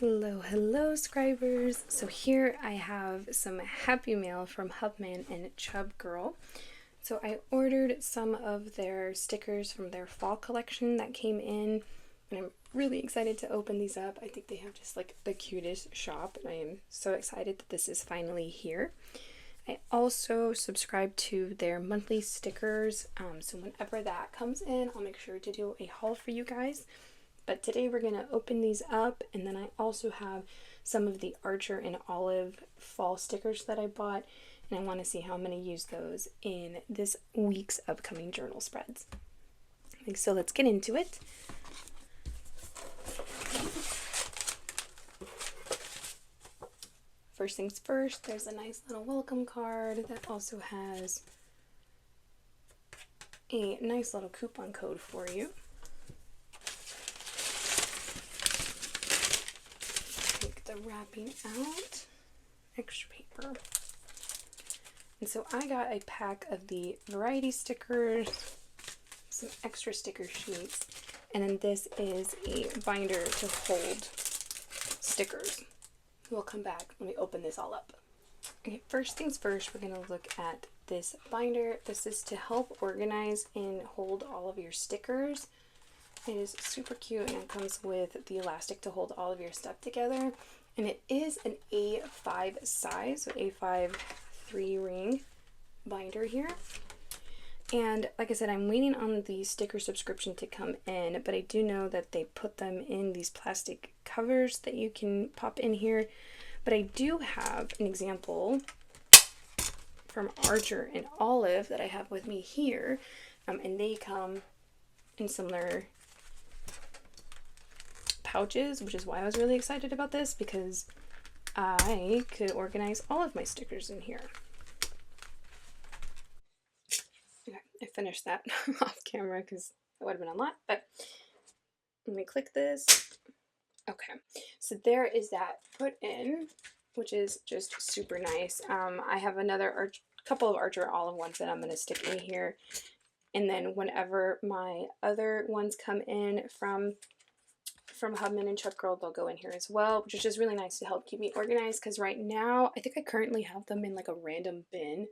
Hello, scribers. So here I have some Happy Mail from Hubman and Chubgirl. So I ordered some of their stickers from their fall collection that came in, and I'm really excited to open these up. I think they have just like the cutest shop, and I am so excited that this is finally here. I also subscribe to their monthly stickers, so whenever that comes in, I'll make sure to do a haul for you guys. But today we're going to open these up, and then I also have some of the Archer and Olive fall stickers that I bought, and I want to see how I'm going to use those in this week's upcoming journal spreads. So let's get into it. First things first, there's a nice little welcome card that also has a nice little coupon code for you. Take the wrapping out, extra paper. And so I got a pack of the variety stickers, some extra sticker sheets, and then this is a binder to hold stickers. We'll come back when we open this all up. Okay, first things first, we're going to look at this binder. This is to help organize and hold all of your stickers. It is super cute, and it comes with the elastic to hold all of your stuff together. And it is an A5 size, so A5 3-ring binder here. And like I said, I'm waiting on the sticker subscription to come in, but I do know that they put them in these plastic covers that you can pop in here. But I do have an example from Archer and Olive that I have with me here, and they come in similar pouches, which is why I was really excited about this, because I could organize all of my stickers in here. Okay, I finished that off camera because that would have been a lot, but let me click this. Okay, so there is that put in, which is just super nice. I have another couple of Archer Olive ones that I'm going to stick in here, and then whenever my other ones come in from Hubman and Chubgirl, they'll go in here as well, which is just really nice to help keep me organized, because right now I think I currently have them in like a random bin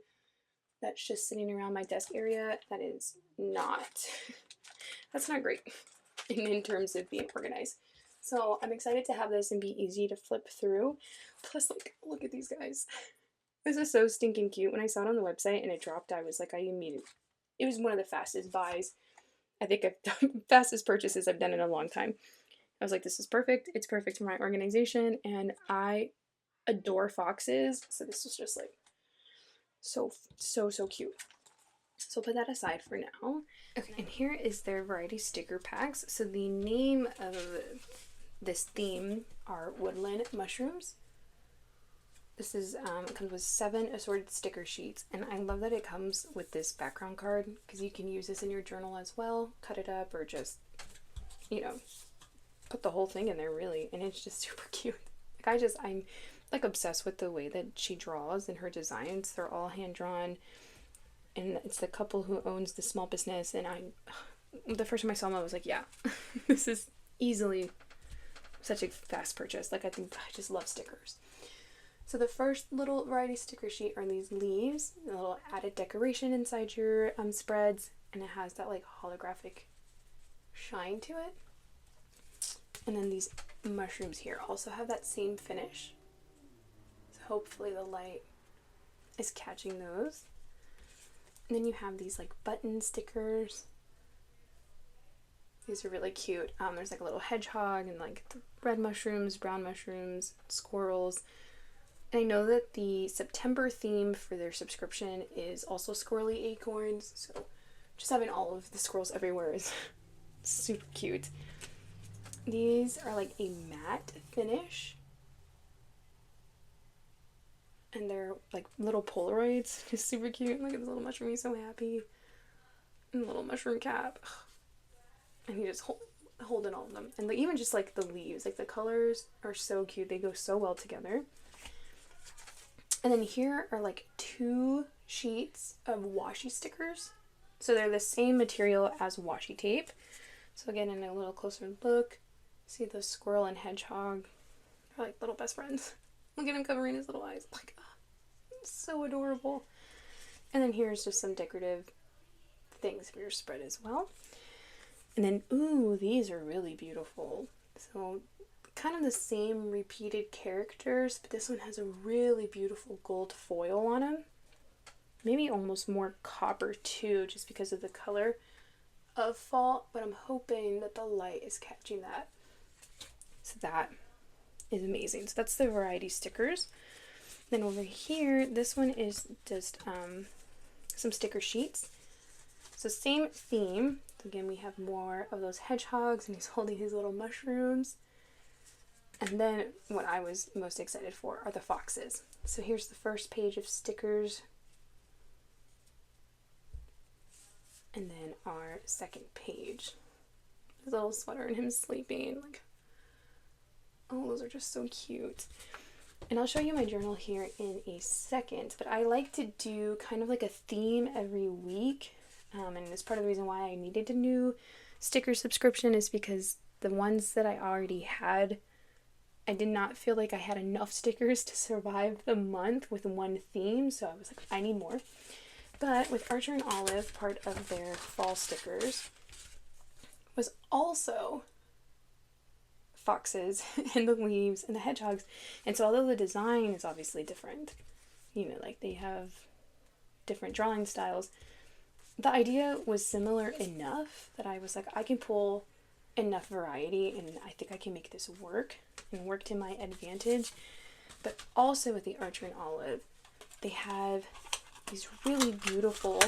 that's just sitting around my desk area. That is not, that's not great in terms of being organized. So I'm excited to have this and be easy to flip through. Plus, like, look at these guys. This is so stinking cute. When I saw it on the website and it dropped, I was like, it was one of the fastest buys. I think I've done fastest purchases I've done in a long time. I was like, this is perfect. It's perfect for my organization, and I adore foxes. So this was just like so cute. So I'll put that aside for now. Okay, and here is their variety sticker packs. So the name of this theme are woodland mushrooms. This is comes with 7 assorted sticker sheets, and I love that it comes with this background card, because you can use this in your journal as well, cut it up, or just, you know, put the whole thing in there really, and it's just super cute. Like, I'm like obsessed with the way that she draws and her designs. They're all hand drawn, and it's the couple who owns the small business, and the first time I saw them I was like, yeah, this is easily such a fast purchase. Like, I just love stickers. So the first little variety sticker sheet are these leaves, a little added decoration inside your spreads, and it has that like holographic shine to it. And then these mushrooms here also have that same finish. So hopefully the light is catching those. And then you have these like button stickers. These are really cute. There's like a little hedgehog and like the red mushrooms, brown mushrooms, squirrels. And I know that the September theme for their subscription is also squirrely acorns. So just having all of the squirrels everywhere is super cute. These are like a matte finish, and they're like little Polaroids. Just super cute. Look at this little mushroom, he's so happy. And the little mushroom cap. And he just holding all of them. And even just like the leaves, like the colors are so cute. They go so well together. And then here are like 2 sheets of washi stickers. So they're the same material as washi tape. So again, in a little closer look, see the squirrel and hedgehog They're like little best friends. Look at him covering his little eyes. Like, oh, so adorable. And then here's just some decorative things for your spread as well. And then, ooh, these are really beautiful. So kind of the same repeated characters, but this one has a really beautiful gold foil on them. Maybe almost more copper too, just because of the color of fall, but I'm hoping that the light is catching that. So that is amazing. So that's the variety stickers. Then over here, this one is just some sticker sheets. So same theme. Again, we have more of those hedgehogs, and he's holding his little mushrooms. And then what I was most excited for are the foxes. So here's the first page of stickers. And then our second page. His little sweater and him sleeping. Like, oh, those are just so cute. And I'll show you my journal here in a second, but I like to do kind of like a theme every week. And it's part of the reason why I needed a new sticker subscription, is because the ones that I already had, I did not feel like I had enough stickers to survive the month with one theme. So I was like, I need more. But with Archer and Olive, part of their fall stickers was also foxes and the leaves and the hedgehogs. And so although the design is obviously different, you know, like they have different drawing styles, the idea was similar enough that I was like, I can pull enough variety and I think I can make this work, and work to my advantage. But also with the Archer and Olive, they have these really beautiful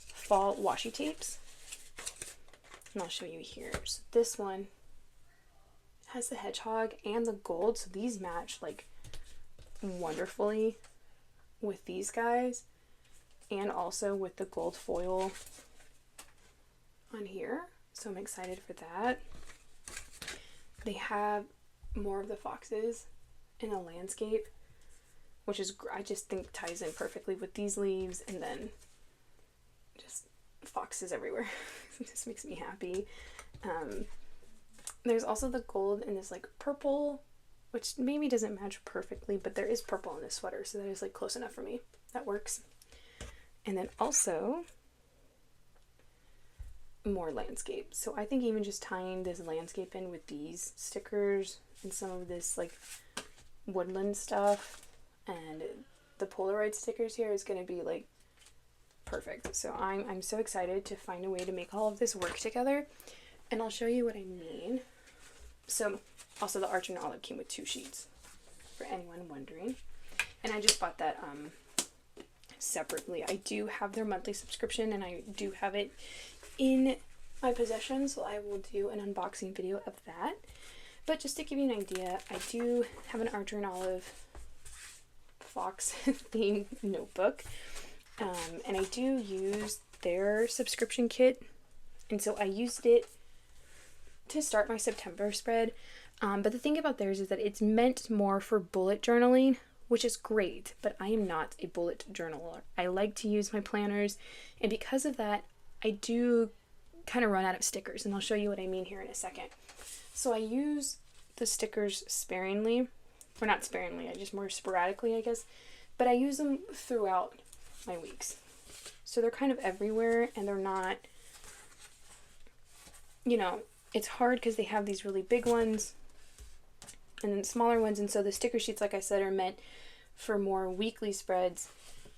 fall washi tapes, and I'll show you here. So this one has the hedgehog and the gold, so these match like wonderfully with these guys, and also with the gold foil on here. So I'm excited for that. They have more of the foxes in a landscape, which is, I just think ties in perfectly with these leaves, and then just foxes everywhere. It just makes me happy. There's also the gold in this like purple, which maybe doesn't match perfectly, but there is purple in this sweater, so that is like close enough for me. That works. And then also more landscape. So I think even just tying this landscape in with these stickers and some of this like woodland stuff and the Polaroid stickers here is going to be like perfect. So I'm so excited to find a way to make all of this work together, and I'll show you what I mean. So also the Archer and Olive came with 2 sheets for anyone wondering, and I just bought that separately. I do have their monthly subscription and I do have it in my possession, so I will do an unboxing video of that. But just to give you an idea, I do have an Archer and Olive fox themed notebook, and I do use their subscription kit, and so I used it to start my September spread. But the thing about theirs is that it's meant more for bullet journaling, which is great, but I am not a bullet journaler. I like to use my planners, and because of that, I do kind of run out of stickers, and I'll show you what I mean here in a second. So I use the stickers sparingly, or not sparingly, I just more sporadically, I guess, but I use them throughout my weeks. So they're kind of everywhere, and they're not, you know, it's hard because they have these really big ones and then smaller ones, and so the sticker sheets, like I said, are meant for more weekly spreads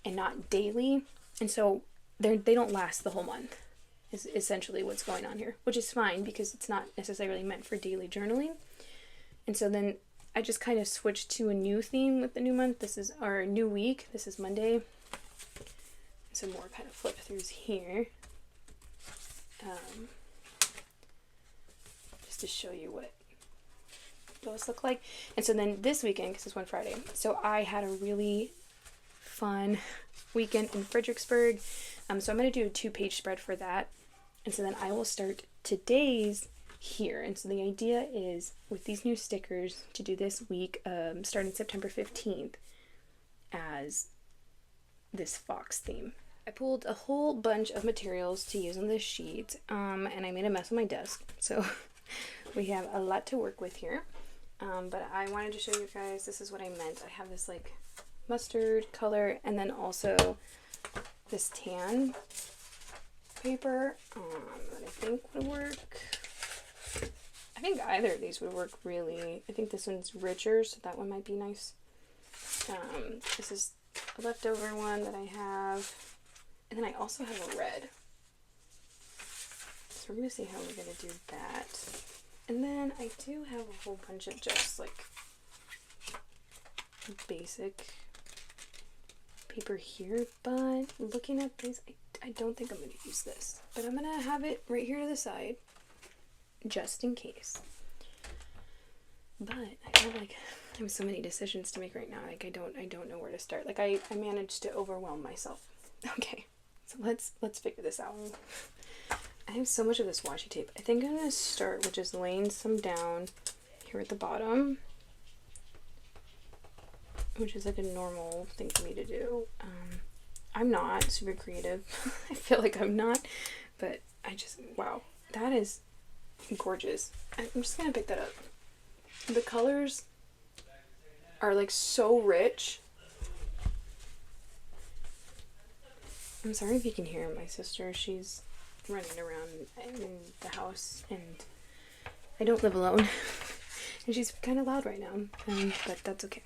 and not daily, and so they don't last the whole month, is essentially what's going on here, which is fine because it's not necessarily meant for daily journaling. And so then I just kind of switched to a new theme with the new month. This is our new week. This is Monday. Some more kind of flip throughs here. Just to show you what those look like. And so then this weekend, because it's one Friday, so I had a really fun weekend in Fredericksburg. So I'm going to do a 2-page spread for that. And so then I will start today's here. And so the idea is with these new stickers to do this week, starting September 15th, as this fox theme. I pulled a whole bunch of materials to use on this sheet, and I made a mess on my desk. So we have a lot to work with here. But I wanted to show you guys, this is what I meant. I have this like mustard color and then also this tan paper that I think would work. I think either of these would work really. I think this one's richer, so that one might be nice. This is a leftover one that I have. And then I also have a red. So we're going to see how we're going to do that. And then I do have a whole bunch of just like basic paper here, but looking at this, I don't think I'm going to use this. But I'm going to have it right here to the side, just in case. But I have so many decisions to make right now. Like I don't know where to start. Like I managed to overwhelm myself. Okay, so let's figure this out. I have so much of this washi tape. I think I'm gonna start with just laying some down here at the bottom, which is like a normal thing for me to do. I'm not super creative. I feel like I'm not, but wow, that is gorgeous. I'm just gonna pick that up. The colors are like so rich. I'm sorry if you can hear my sister. She's running around in the house and I don't live alone. And she's kind of loud right now, but that's okay.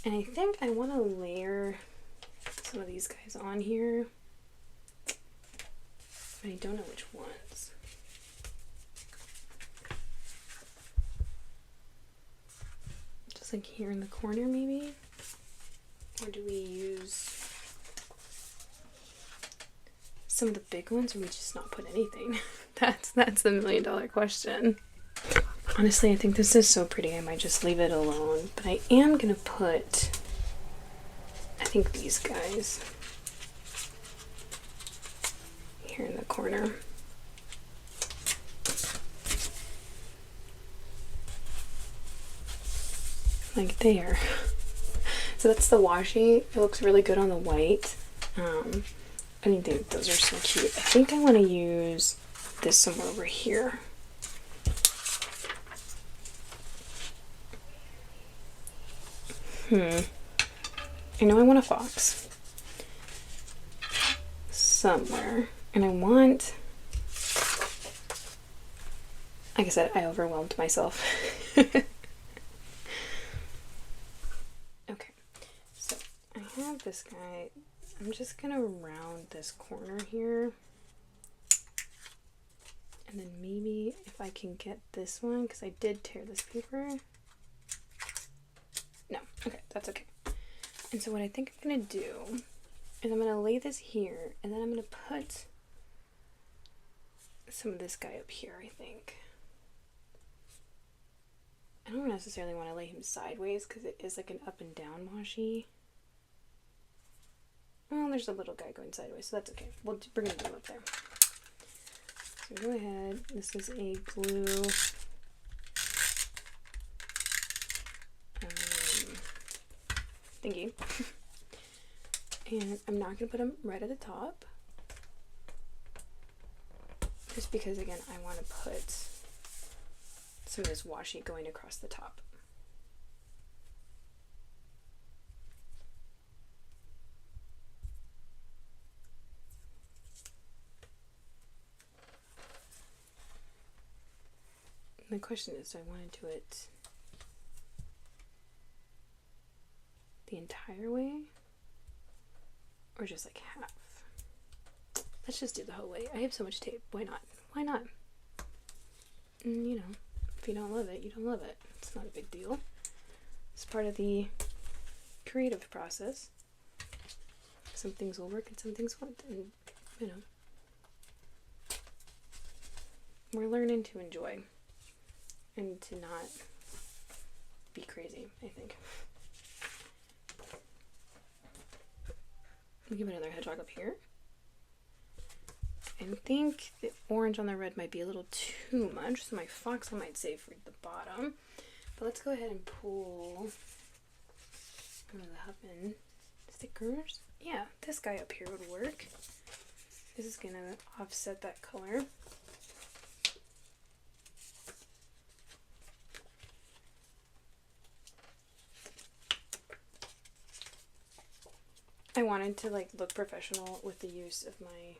And I think I want to layer some of these guys on here. But I don't know which ones. Just like here in the corner maybe? Or do we use some of the big ones, or we just not put anything? That's the $1,000,000 question. Honestly, I think this is so pretty, I might just leave it alone. But I am gonna put, I think these guys here in the corner. Like there. So that's the washi. It looks really good on the white. I think those are so cute. I think I want to use this somewhere over here. I know I want a fox somewhere, and I want, like I said, I overwhelmed myself. Okay, so I have this guy. I'm just gonna round this corner here, and then maybe if I can get this one, because I did tear this paper. No, okay, that's okay. And so what I think I'm gonna do is I'm gonna lay this here, and then I'm gonna put some of this guy up here, I think. I don't necessarily want to lay him sideways because it is like an up and down washi. Well, there's a little guy going sideways, so that's okay. We're gonna do him up there. So go ahead. This is a blue thingy. And I'm not gonna put him right at the top. Just because, again, I want to put some of this washi going across the top. The question is, do I want to do it the entire way or just like half? Let's just do the whole way. I have so much tape. Why not? Why not? And, you know, if you don't love it, you don't love it. It's not a big deal. It's part of the creative process. Some things will work and some things won't. And, you know, we're learning to enjoy and to not be crazy, I think. We'll give another hedgehog up here. I think the orange on the red might be a little too much, so my fox I might save for the bottom. But let's go ahead and pull one of the Hubman stickers. Yeah, this guy up here would work. This is gonna offset that color. I wanted to like look professional with the use of my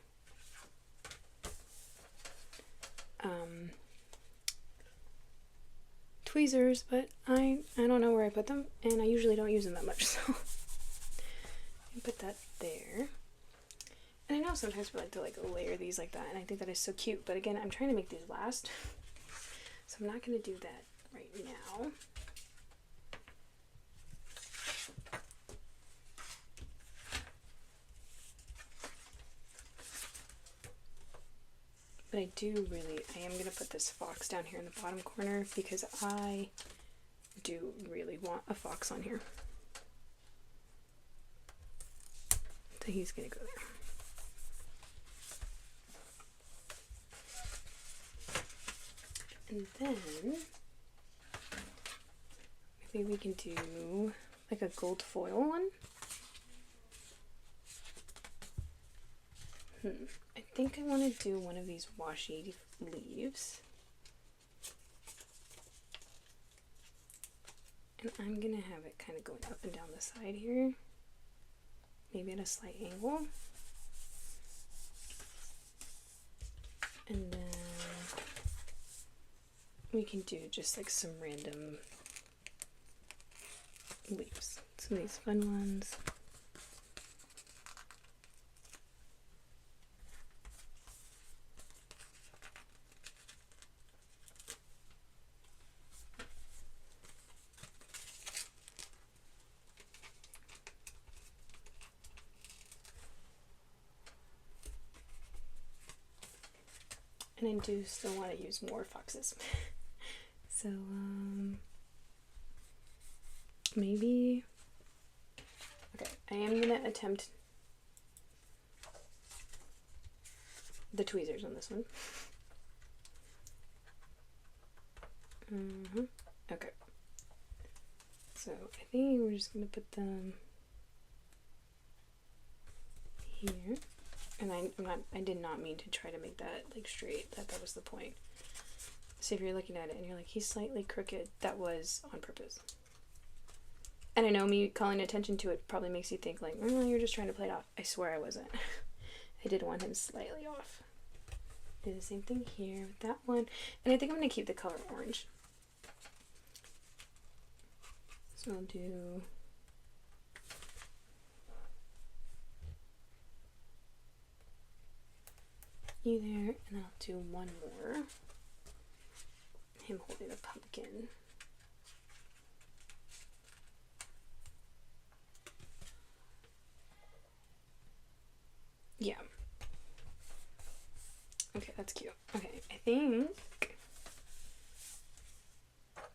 tweezers, but I don't know where I put them, and I usually don't use them that much, so I put that there. And I know sometimes we like to like layer these like that, and I think that is so cute, but again, I'm trying to make these last, so I'm not going to do that right now. But I am going to put this fox down here in the bottom corner because I do really want a fox on here. So he's going to go there. And then maybe we can do like a gold foil one. I think I want to do one of these washi leaves. And I'm going to have it kind of going up and down the side here. Maybe at a slight angle. And then we can do just like some random leaves. Some of these fun ones. And I do still want to use more foxes. So, maybe, okay, I am going to attempt the tweezers on this one. Okay. So, I think we're just going to put them here. And I did not mean to try to make that like straight, that was the point. So if you're looking at it and you're like, he's slightly crooked, that was on purpose. And I know me calling attention to it probably makes you think like, oh, you're just trying to play it off. I swear I wasn't. I did want him slightly off. Do the same thing here with that one. And I think I'm going to keep the color orange. So I'll do you there, and then I'll do one more. Him holding a pumpkin. Yeah. Okay, that's cute. Okay, I think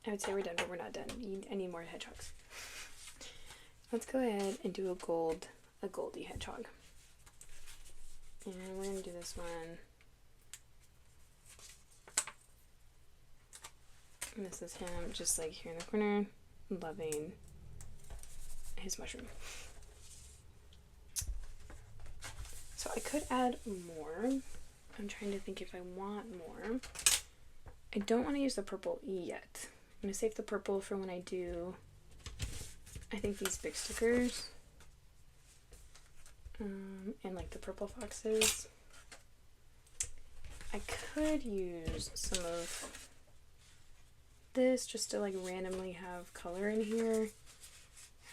I would say we're done, but we're not done. I need more hedgehogs. Let's go ahead and do a goldie hedgehog. And we're going to do this one. And this is him just like here in the corner, loving his mushroom. So I could add more. I'm trying to think if I want more. I don't want to use the purple yet. I'm going to save the purple for when I do, I think, these big stickers. And like the purple foxes. I could use some of this just to like randomly have color in here.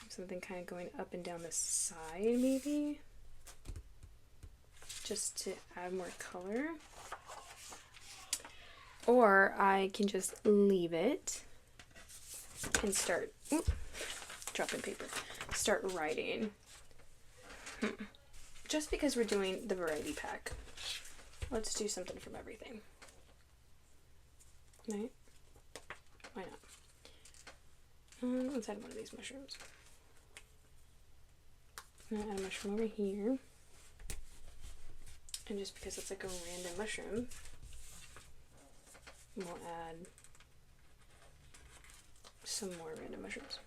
Have something kind of going up and down the side maybe. Just to add more color. Or I can just leave it and start, dropping paper, start writing. Just because we're doing the variety pack, let's do something from everything. Right? Why not? Let's add one of these mushrooms. I'm gonna add a mushroom over here. And just because it's like a random mushroom, we'll add some more random mushrooms.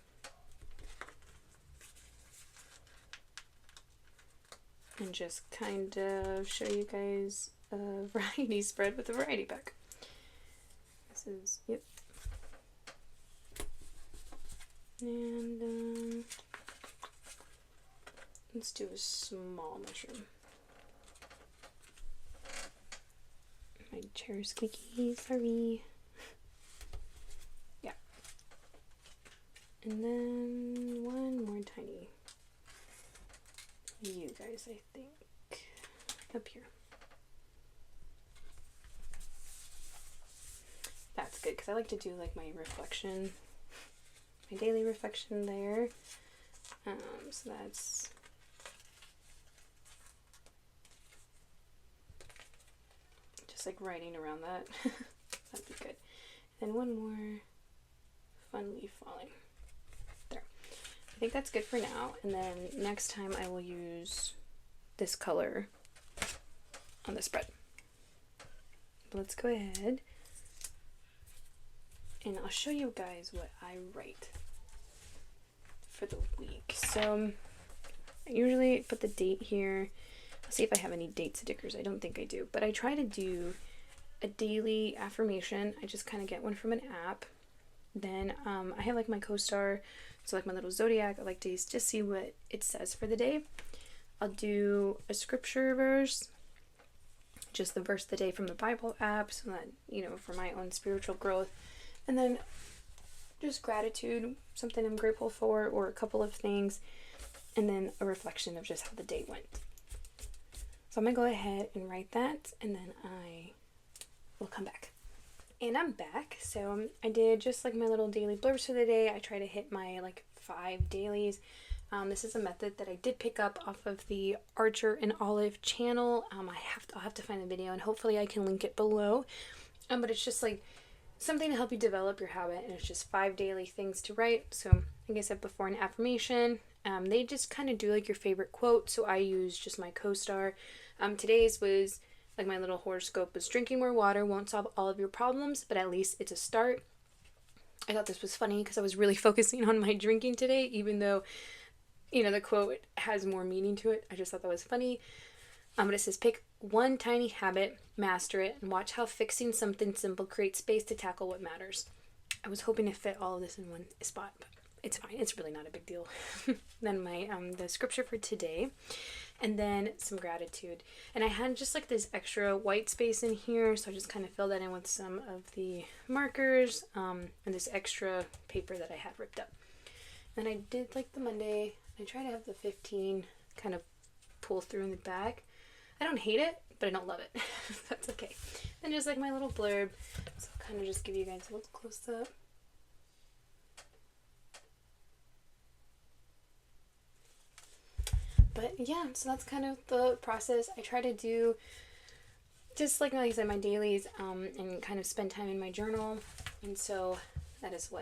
And just kind of show you guys a variety spread with the variety pack. This is, yep. And Let's do a small mushroom. My chair is squeaky, sorry. Yeah. And then one more tiny. You guys, I think. Up here. That's good, because I like to do like my reflection, my daily reflection there. So that's just like writing around that. That'd be good. And one more fun leaf falling. There. I think that's good for now. And then next time I will use this color on the spread. But let's go ahead and I'll show you guys what I write for the week. So I usually put the date here. I'll see if I have any date stickers. I don't think I do, but I try to do a daily affirmation. I just kind of get one from an app. Then I have like my co-star, so like my little zodiac. I like to just see what it says for the day. I'll do a scripture verse, just the verse of the day from the Bible app, so that, you know, for my own spiritual growth. And then just gratitude, something I'm grateful for, or a couple of things, and then a reflection of just how the day went. So I'm going to go ahead and write that, and then I will come back. And I'm back. So I did just like my little daily blurbs for the day. I try to hit my like 5 dailies. This is a method that I did pick up off of the Archer and Olive channel. I'll have to find the video, and hopefully I can link it below. But it's just like something to help you develop your habit, and it's just 5 daily things to write. So like I said before, an affirmation. They just kind of do like your favorite quote, so I use just my co-star. Today's was like my little horoscope was drinking more water won't solve all of your problems, but at least it's a start. I thought this was funny because I was really focusing on my drinking today, even though, you know, the quote has more meaning to it. I just thought that was funny. But it says, pick one tiny habit, master it, and watch how fixing something simple creates space to tackle what matters. I was hoping to fit all of this in one spot, but it's fine. It's really not a big deal. Then my the scripture for today, and then some gratitude. And I had just like this extra white space in here, so I just kind of filled that in with some of the markers and this extra paper that I had ripped up. Then I did like the Monday. I try to have the 15 kind of pull through in the back. I don't hate it, but I don't love it. That's okay. Then just like my little blurb. So I'll kind of just give you guys a little close up. But yeah, so that's kind of the process. I try to do just like I said, my dailies and kind of spend time in my journal. And so that is what